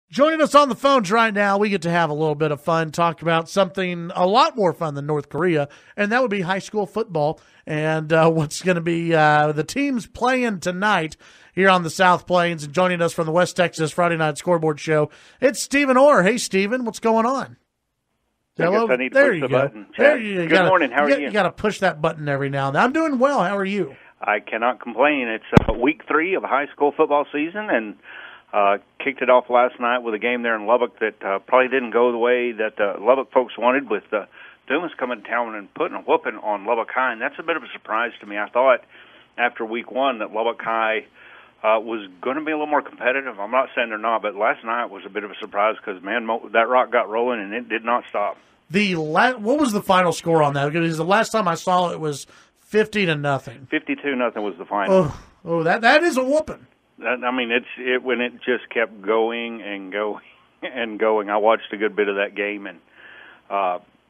Joining us on the phones right now, we get to have a little bit of fun, talk about something a lot more fun than North Korea, and that would be high school football and what's going to be the teams playing tonight here on the South Plains. And joining us from the West Texas Friday Night Scoreboard Show, it's Stephen Orr. Hey, Stephen, what's going on? Hello. I need to push the button. Chad. Good morning. How are you? You got to push that button every now and then. I'm doing well. How are you? I cannot complain. It's week 3 of high school football season, and kicked it off last night with a game there in Lubbock that probably didn't go the way that Lubbock folks wanted, with Dumas coming to town and putting a whooping on Lubbock High, and that's a bit of a surprise to me. I thought after week 1 that Lubbock High was going to be a little more competitive. I'm not saying they're not, but last night was a bit of a surprise because, man, that rock got rolling and it did not stop. What was the final score on that? Because the last time I saw it was 50-0. 52-0 was the final. Oh, that is a whooping. I mean, when it just kept going and going and going. I watched a good bit of that game, and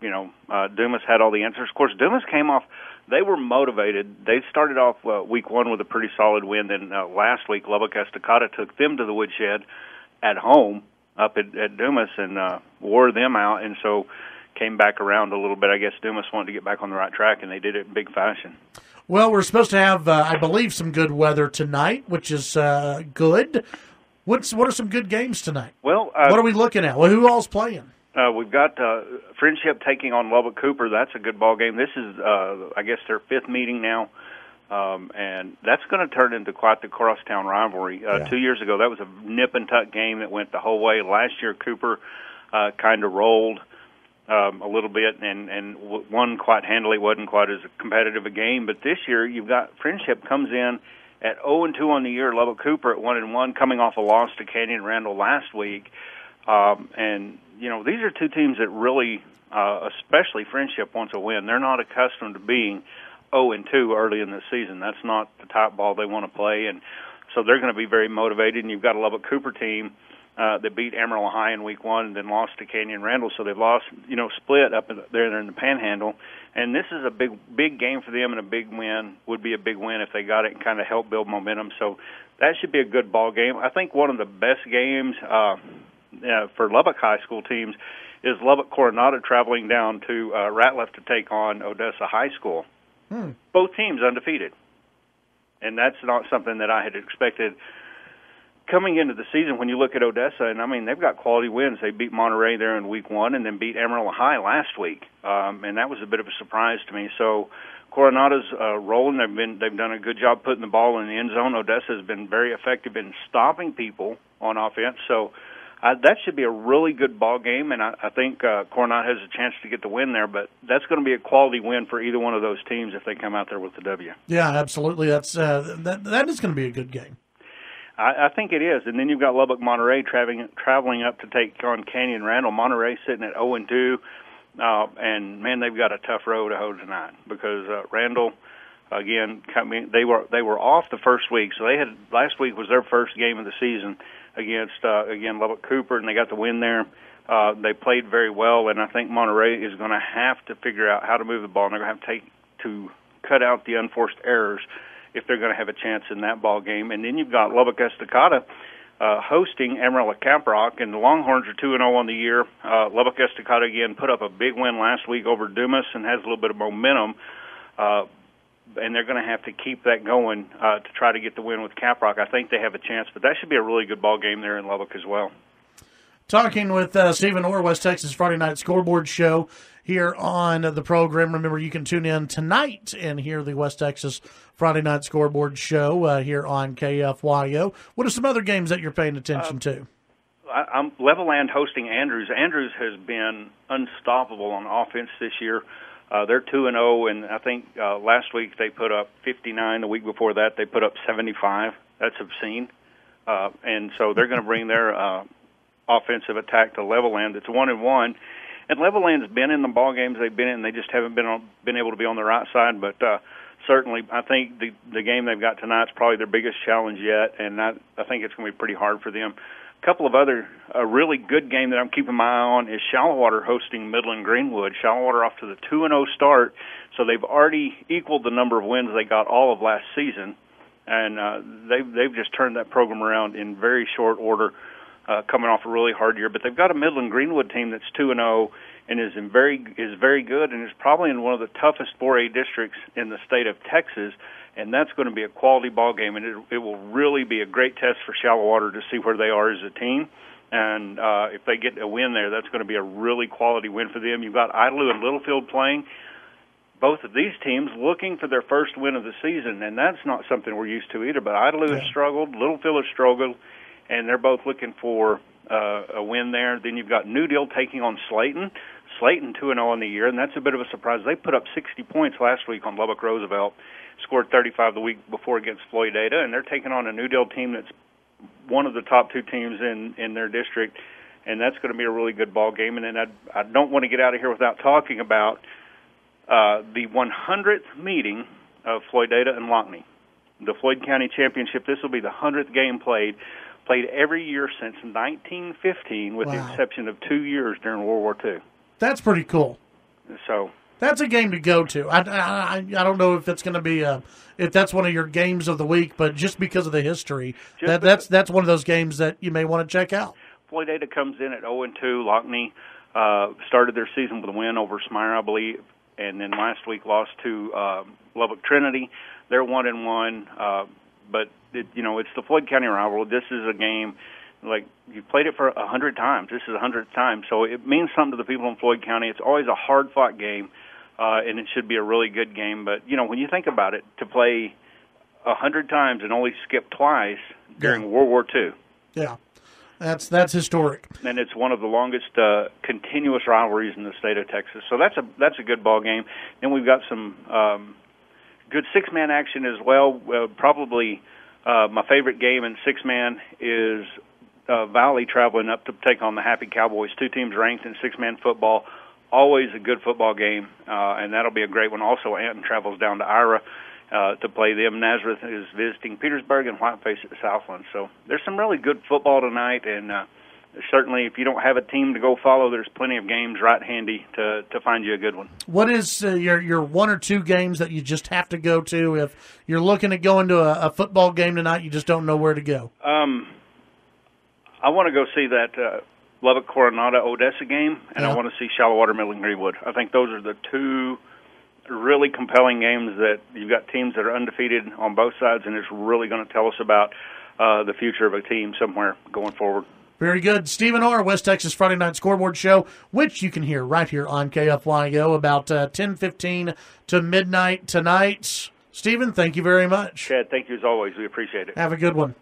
Dumas had all the answers. Of course, Dumas came off. They were motivated. They started off week 1 with a pretty solid win. Then last week, Lubbock Estacada took them to the woodshed at home up at Dumas and wore them out, and so came back around a little bit. I guess Dumas wanted to get back on the right track, and they did it in big fashion. Well, we're supposed to have, I believe, some good weather tonight, which is good. What are some good games tonight? Well, what are we looking at? Well, who all's playing? We've got Friendship taking on Lubbock Cooper. That's a good ball game. This is, I guess, their 5th meeting now, and that's going to turn into quite the crosstown rivalry. 2 years ago, that was a nip-and-tuck game that went the whole way. Last year, Cooper kind of rolled a little bit and won quite handily. Wasn't quite as competitive a game, but this year you've got Friendship comes in at 0-2 on the year. Lubbock Cooper at 1-1, coming off a loss to Canyon Randall last week. And these are two teams that really, especially Friendship, wants a win. They're not accustomed to being 0-2 early in the season. That's not the type ball they want to play, and so they're going to be very motivated. And you've got a Lubbock Cooper team that beat Amarillo High in week 1 and then lost to Canyon Randall, so they've lost, split up there in the Panhandle. And this is a big game for them, and a big win would be a big win if they got it and kind of help build momentum. So that should be a good ball game. I think one of the best games for Lubbock high school teams is Lubbock Coronado traveling down to Ratliff to take on Odessa High School. Both teams undefeated, and that's not something that I had expected coming into the season. When you look at Odessa, and I mean, they've got quality wins. They beat Monterey there in week 1 and then beat Amarillo High last week, and that was a bit of a surprise to me. So Coronado's rolling. They've done a good job putting the ball in the end zone. Odessa has been very effective in stopping people on offense. So that should be a really good ball game, and I think Coronado has a chance to get the win there, but that's going to be a quality win for either one of those teams if they come out there with the W. Yeah, absolutely. That's that is going to be a good game. I think it is. And then you've got Lubbock Monterey traveling up to take on Canyon Randall. Monterey sitting at 0-2, and man, they've got a tough road to hoe tonight because Randall, again, they were off the first week, so last week was their first game of the season against Lubbock Cooper, and they got the win there. They played very well, and I think Monterey is going to have to figure out how to move the ball, and they're going to have to cut out the unforced errors if they're going to have a chance in that ball game. And then you've got Lubbock Estacada hosting Amarillo Caprock, and the Longhorns are 2-0 on the year. Lubbock Estacada, again, put up a big win last week over Dumas and has a little bit of momentum, and they're going to have to keep that going to try to get the win with Caprock. I think they have a chance, but that should be a really good ball game there in Lubbock as well. Talking with Stephen Orr, West Texas Friday Night Scoreboard Show here on the program. Remember, you can tune in tonight and hear the West Texas Friday Night Scoreboard Show here on KFYO. What are some other games that you're paying attention to? I'm Levelland hosting Andrews. Andrews has been unstoppable on offense this year. They're 2-0, and I think last week they put up 59. The week before that, they put up 75. That's obscene. And so they're going to bring their offensive attack to Levelland. It's 1-1. And Levelland's been in the ball games they've been in. They just haven't been able to be on the right side. But certainly, I think the game they've got tonight is probably their biggest challenge yet, and I think it's going to be pretty hard for them. A couple of a really good game that I'm keeping my eye on is Shallowater hosting Midland Greenwood. Shallowater off to the 2-0 start, so they've already equaled the number of wins they got all of last season, and they've just turned that program around in very short order. coming off a really hard year. But they've got a Midland Greenwood team that's 2-0 and is very good, and is probably in one of the toughest 4A districts in the state of Texas. And that's going to be a quality ball game, and it will really be a great test for Shallow Water to see where they are as a team. And if they get a win there, that's going to be a really quality win for them. You've got Idlewild and Littlefield playing. Both of these teams looking for their first win of the season, and that's not something we're used to either. But Idlewild has struggled, Littlefield has struggled, and they're both looking for a win there. Then you've got New Deal taking on Slayton. Slayton 2-0 on the year, and that's a bit of a surprise. They put up 60 points last week on Lubbock Roosevelt, scored 35 the week before against Floydada, and they're taking on a New Deal team that's one of the top two teams in their district, and that's going to be a really good ball game. And then I don't want to get out of here without talking about the 100th meeting of Floydada and Lockney, the Floyd County Championship. This will be the 100th game played every year since 1915, with the exception of 2 years during World War II. That's pretty cool. So that's a game to go to. I don't know if it's going to be if that's one of your games of the week, but just because of the history, that's one of those games that you may want to check out. Floydada comes in at 0-2. Lockney started their season with a win over Smyre, I believe, and then last week lost to Lubbock Trinity. They're 1-1, but it's the Floyd County rival. This is a game. Like, you've played it for 100 times. This is the 100th time, so it means something to the people in Floyd County. It's always a hard-fought game, and it should be a really good game. But, when you think about it, to play 100 times and only skip twice during World War II. Yeah, that's historic. And it's one of the longest continuous rivalries in the state of Texas. So that's a good ball game. Then we've got some good six-man action as well. Probably my favorite game in six-man is Valley traveling up to take on the Happy Cowboys, two teams ranked in six-man football. Always a good football game, and that'll be a great one. Also, Anton travels down to Ira to play them. Nazareth is visiting Petersburg, and Whiteface at Southland. So there's some really good football tonight, and certainly if you don't have a team to go follow, there's plenty of games right handy to find you a good one. What is your one or two games that you just have to go to if you're looking at going to a football game tonight, you just don't know where to go? I want to go see that Lubbock Coronado Odessa game, and I want to see Shallow Water Midland Greenwood. I think those are the two really compelling games that you've got teams that are undefeated on both sides, and it's really going to tell us about the future of a team somewhere going forward. Very good. Stephen Orr, West Texas Friday Night Scoreboard Show, which you can hear right here on KFYO about 10:15 to midnight tonight. Stephen, thank you very much. Chad, thank you as always. We appreciate it. Have a good one.